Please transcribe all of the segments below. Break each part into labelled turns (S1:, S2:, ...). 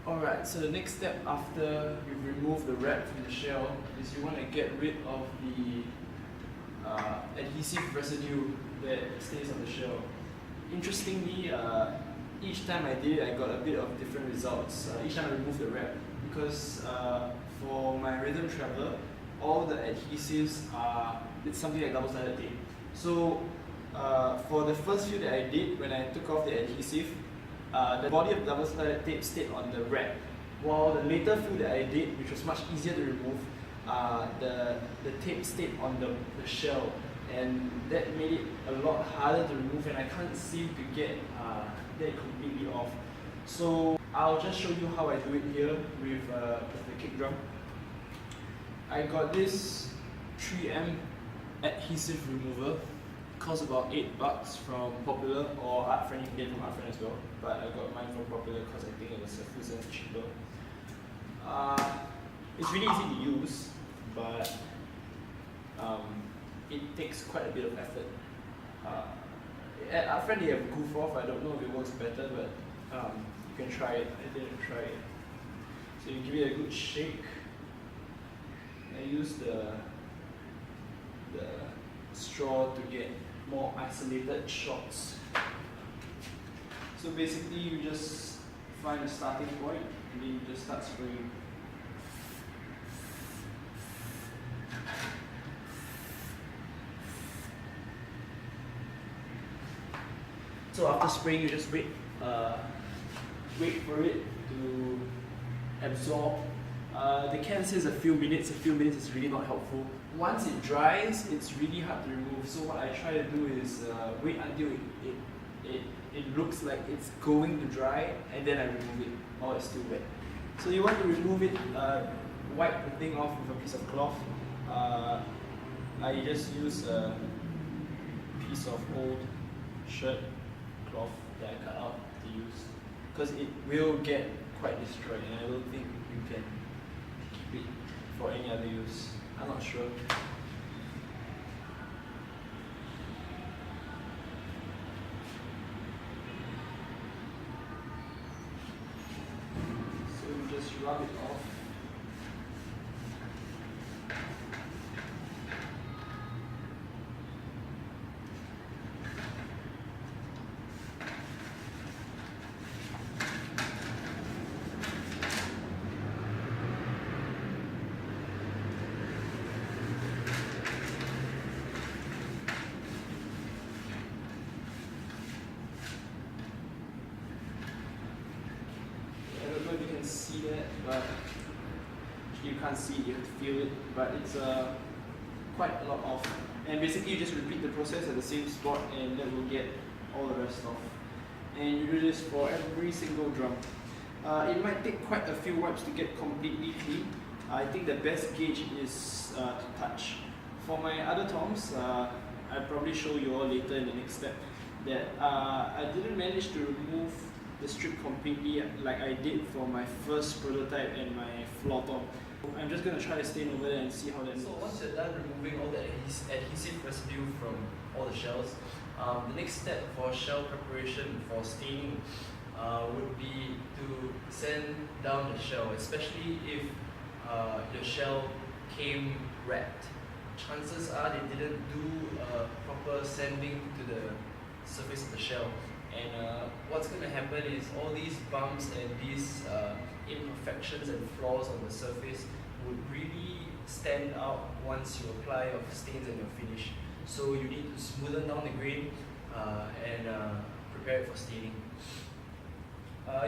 S1: Alright, so the next step after you've removed the wrap from the shell is you want to get rid of the adhesive residue that stays on the shell. Interestingly, each time I did it, I got a bit of different results. Each time I removed the wrap, because for my Rhythm Traveler, all the adhesives it's something like double-sided tape. So for the first few that I did, when I took off the adhesive, the body of double-sided tape stayed on the wrap, while the later few that I did, which was much easier to remove, the tape stayed on the shell, and that made it a lot harder to remove, and I can't seem to get that completely off. So I'll just show you how I do it here with the kick drum. I got this 3M adhesive remover. Costs about $8 from Popular, or Art Friend. You can get it from Art Friend as well, but I got mine from Popular because I think it was a few cents cheaper. It's really easy to use, but it takes quite a bit of effort. At Art Friend they have Goof Off. I don't know if it works better, but you can try it. I didn't try it. So you give it a good shake. I use the straw to get more isolated shots. So basically you just find a starting point and then you just start spraying. So after spraying, you just wait for it to absorb. The can says a few minutes is really not helpful. Once it dries, it's really hard to remove. So what I try to do is wait until it looks like it's going to dry, and then I remove it while it's still wet. So you want to remove it, wipe the thing off with a piece of cloth. I just use a piece of old shirt cloth that I cut out to use, because it will get quite destroyed, and I don't think you can keep it for any other use. I'm not sure. So you just rub it off. See that, but you can't see it, you have to feel it, but it's quite a lot off. And basically you just repeat the process at the same spot, and that will get all the rest off. And you do this for every single drum. It might take quite a few wipes to get completely clean. I think the best gauge is to touch. For my other toms, I'll probably show you all later in the next step that I didn't manage to remove the strip completely like I did for my first prototype and my floor top. I'm just going to try to stain over there and see how that looks. So once you're done removing all the adhesive residue from all the shells, the next step for shell preparation for staining would be to sand down the shell, especially if your shell came wrapped. Chances are they didn't do proper sanding to the surface of the shell. And what's going to happen is all these bumps and these imperfections and flaws on the surface would really stand out once you apply your stains and your finish. So you need to smoothen down the grain and prepare it for staining.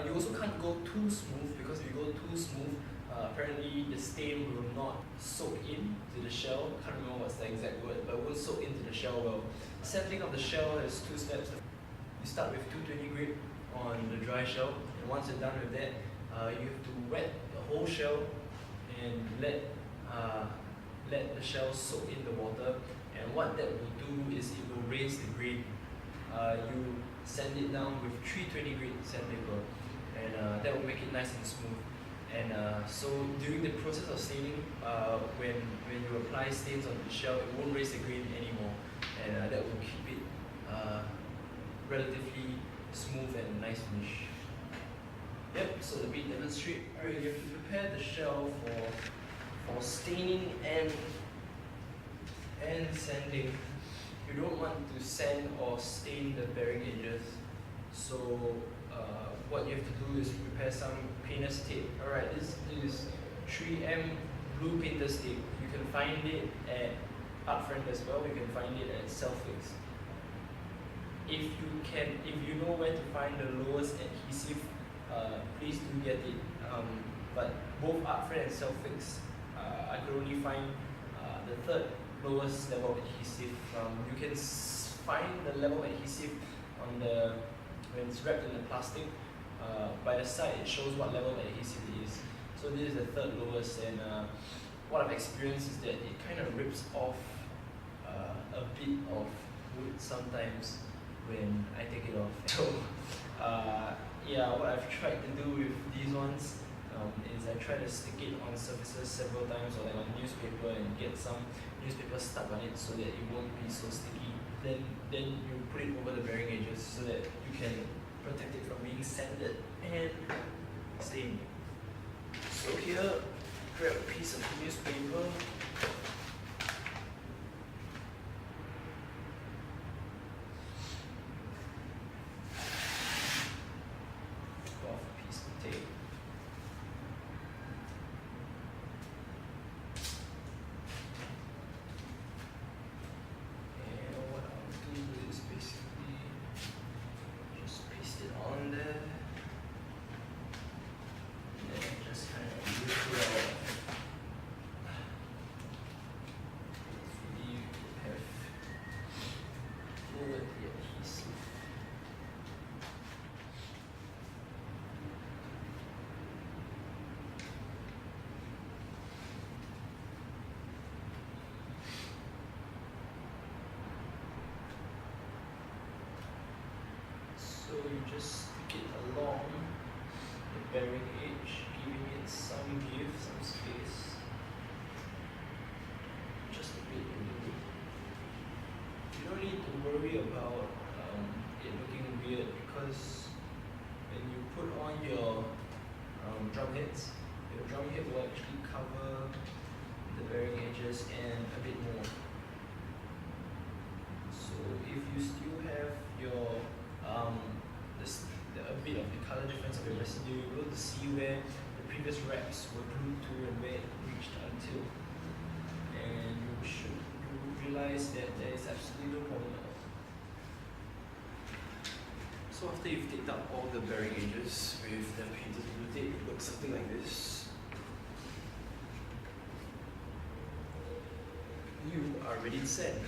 S1: You also can't go too smooth, because if you go too smooth, apparently the stain will not soak into the shell. I can't remember what's the exact word, but it won't soak into the shell well. Sanding of the shell has two steps. You start with 220 grit on the dry shell, and once you're done with that, you have to wet the whole shell and let the shell soak in the water. And what that will do is it will raise the grain. You sand it down with 320 grit sandpaper, and that will make it nice and smooth. And so during the process of staining, when you apply stains on the shell, it won't raise the grain anymore, and that will keep it relatively smooth and nice finish. Yep, so let me demonstrate. Alright, you have to prepare the shell for staining and sanding. You don't want to sand or stain the bearing edges. So what you have to do is prepare some painter's tape. Alright, this is 3M blue painter's tape. You can find it at Artfriend as well. You can find it at Selfix. If you know where to find the lowest adhesive, please do get it. But both Artfriend and Selfix, I could only find the third lowest level of adhesive. You can find the level of adhesive on when it's wrapped in the plastic. By the side, it shows what level of adhesive it is. So this is the third lowest, and what I've experienced is that it kind of rips off a bit of wood sometimes when I take it off. So yeah, what I've tried to do with these ones is I try to stick it on surfaces several times, or like on newspaper, and get some newspaper stuck on it so that it won't be so sticky. Then you put it over the bearing edges so that you can protect it from being sanded and stained. So here, grab a piece of newspaper. Off a piece of tape. And what I'll do is basically just paste it on there. And then just kind of rip it off. Hopefully you have lowered the adhesive. So you just stick it along the bearing edge, giving it some give, some space. Just a bit in the middle. You don't need to worry about it looking weird, because when you put on your drum heads, your drum head will actually cover the bearing edges and a bit more. So if you still have your a bit of the color difference of your residue, you'll be able to see where the previous wraps were glued to and where it reached until. And you realize that there is absolutely no problem at all. So after you've taped up all the bearing edges with the painter's blue tape, it looks something like this. You are ready to sand.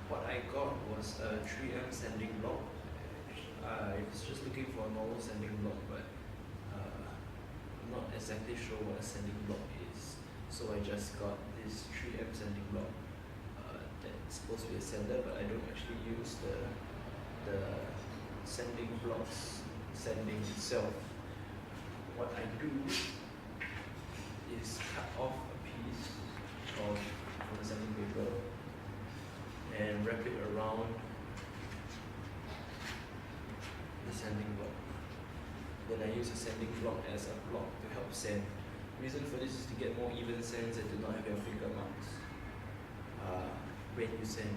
S1: What I got was a 3M sanding block. I was just looking for a normal sanding block, but I'm not exactly sure what a sanding block is. So I just got this 3M sanding block that's supposed to be a sander, but I don't actually use the sanding blocks sanding itself. What I do is cut off a piece from the sanding paper and wrap it around the sanding block. Then I use a sanding block as a block to help sand. The reason for this is to get more even sands and to not have your finger marks when you sand.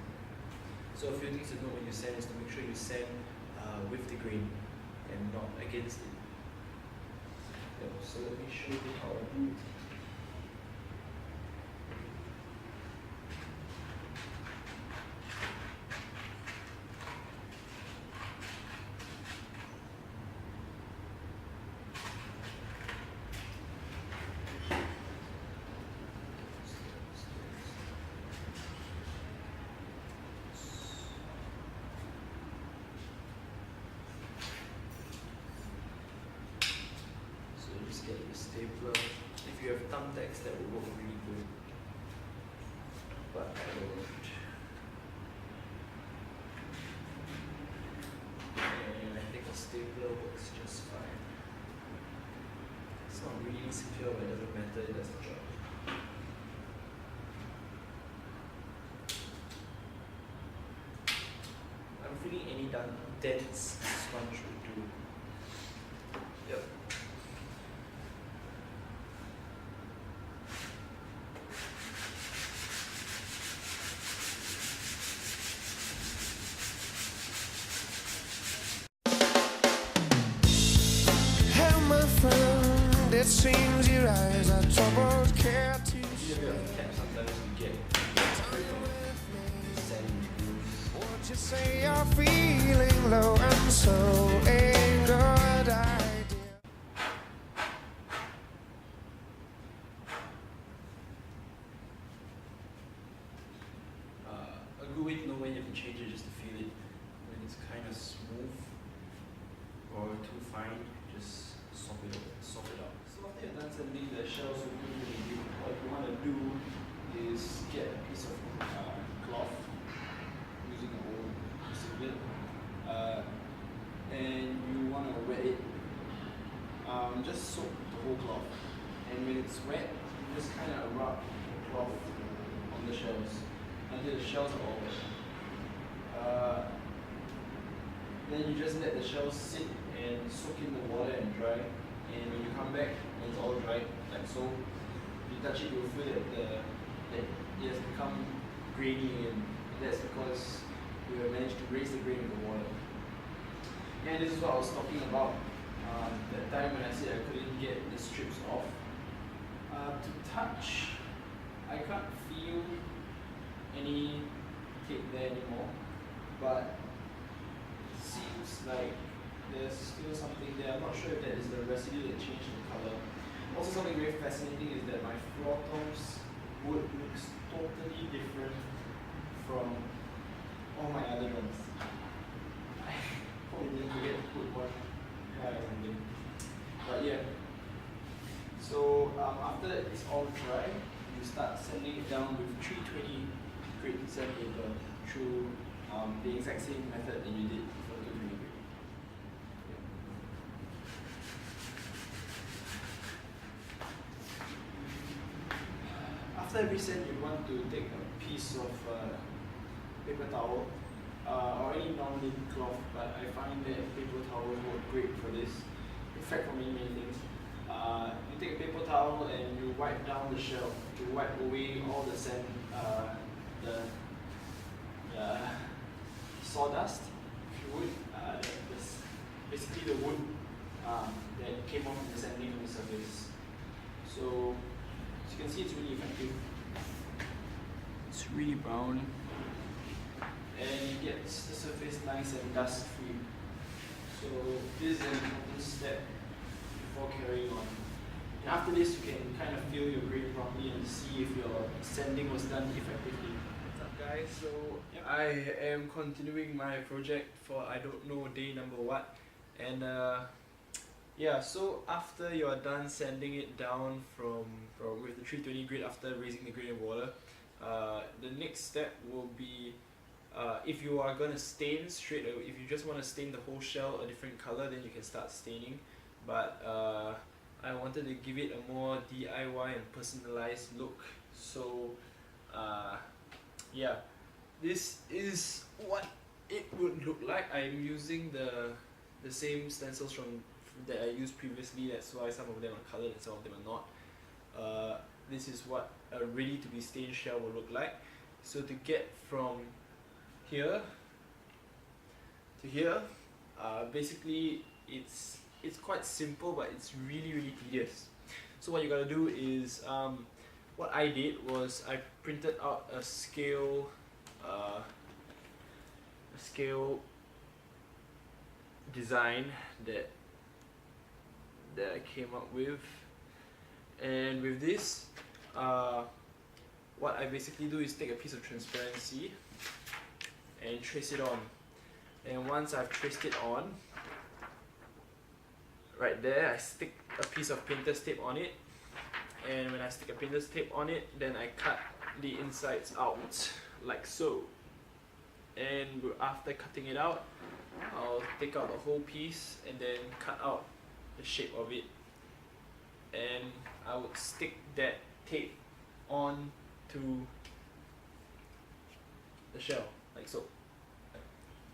S1: So a few things to know when you sand is to make sure you sand with the grain and not against it. Yep, so let me show you how I do it. Just get your stapler. If you have thumbtacks, that will work really good, but I don't. And I think a stapler works just fine. It's not really secure, but it doesn't matter, it does the job. I'm feeling any dents this one should do. Yep.
S2: It seems your eyes are troubled, care to
S1: Sometimes we get
S2: Would you say you're feeling low and so ain't good idea?
S1: A good way to know when you can change it is just to feel it. When it's kind of smooth or too fine, just swap it out. So after you're done sanding the shells, what you want to do is get a piece of cloth using an old piece of it, and you want to wet it. Just soak the whole cloth, and when it's wet, you just kind of rub the cloth on the shells until the shells are all wet. Then you just let the shells sit and soak in the water and dry. And when you come back, when it's all dry, like so, you touch it, you'll feel that that it has become grainy, and that's because we have managed to raise the grain of the water. And this is what I was talking about that time when I said I couldn't get the strips off. To touch, I can't feel any tape there anymore, but it seems like there's still something there. I'm not sure if that is the residue that changed the color. Also, something very fascinating is that my floor tops wood looks totally different from all my other drums. I probably didn't forget to put one guy or something. But yeah. So after it's all dry, you start sanding it down with 320 grit sandpaper through the exact same method that you did for 220 grit. After every sand, you want to take a piece of paper towel or any non-lint cloth, but I find that paper towels work great for this. In fact, for many things. You take a paper towel and you wipe down the shell to wipe away all the sand, the sawdust, if you would. That's basically the wood that came off from the sanding on the surface. So, as you can see, it's really effective. It's really brown, and it gets the surface nice and dust free. So this is an important step before carrying on. And after this, you can kind of feel your grain properly and see if your sanding was done effectively. What's up, guys? So I am continuing my project for I don't know day number what, and yeah. So after you're done sanding it down from with the 320 grit after raising the grain of water, the next step will be if you are gonna stain straight away. If you just want to stain the whole shell a different color, then you can start staining. But I wanted to give it a more DIY and personalized look. So yeah, this is what it would look like. I'm using the same stencils from that I used previously. That's why some of them are colored and some of them are not. This is what a ready to be stained shell will look like. So to get from here to here, basically it's quite simple, but it's really tedious. So what you gotta do is, what I did was I printed out a scale design that I came up with, and with this, what I basically do is take a piece of transparency and trace it on. And once I've traced it on, right there, I stick a piece of painter's tape on it. And when I stick a painter's tape on it, then I cut the insides out, like so. And after cutting it out, I'll take out the whole piece and then cut out the shape of it. And I would stick that tape on to the shell, like so.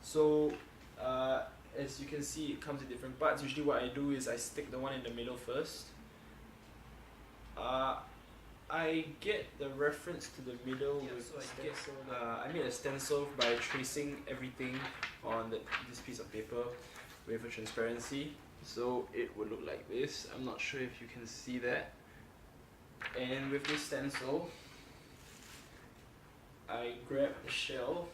S1: So as you can see, it comes in different parts. Usually what I do is I stick the one in the middle first. I get the reference to the middle with I made a stencil by tracing everything on this piece of paper with a transparency, so it would look like this. I'm not sure if you can see that. And with this stencil, I grab a shell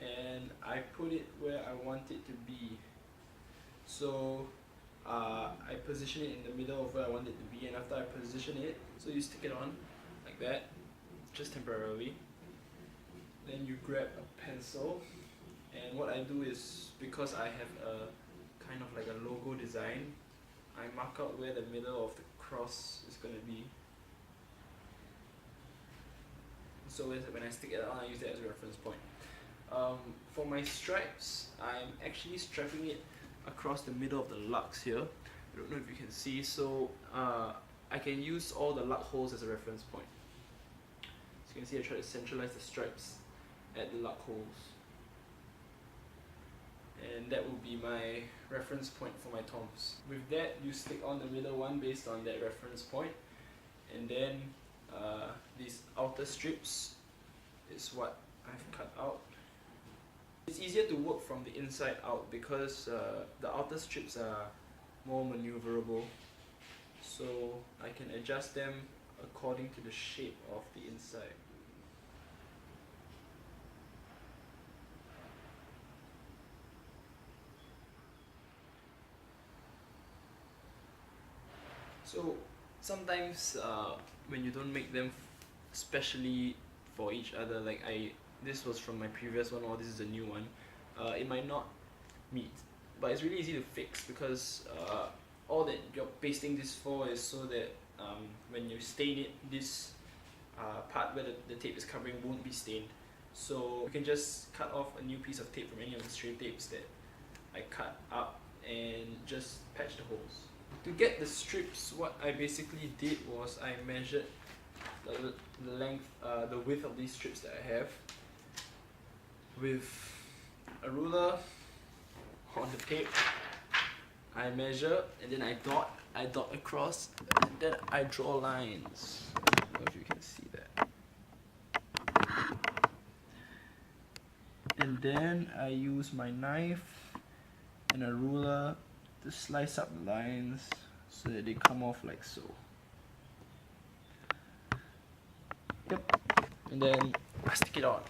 S1: and I put it where I want it to be. So I position it in the middle of where I want it to be, and after I position it, so you stick it on like that, just temporarily. Then you grab a pencil, and what I do is, because I have a kind of like a logo design, I mark out where the middle of the cross is going to be. So when I stick it on, I use that as a reference point. For my stripes, I'm actually striping it across the middle of the lugs here. I don't know if you can see, so I can use all the lug holes as a reference point. So you can see I try to centralize the stripes at the lug holes. And that will be my reference point for my toms. With that, you stick on the middle one based on that reference point. And then these outer strips is what I've cut out. It's easier to work from the inside out because the outer strips are more maneuverable, so I can adjust them according to the shape of the inside. So sometimes when you don't make them specially for each other, like this was from my previous one or this is a new one, it might not meet, but it's really easy to fix because all that you're pasting this for is so that when you stain it, this part where the tape is covering won't be stained. So you can just cut off a new piece of tape from any of the stray tapes that I cut up and just patch the holes. To get the strips, what I basically did was I measured the length, the width of these strips that I have with a ruler on the tape. I measure and then I dot across, and then I draw lines. I don't know if you can see that. And then I use my knife and a ruler to slice up the lines so that they come off like so. Yep. And then I stick it on.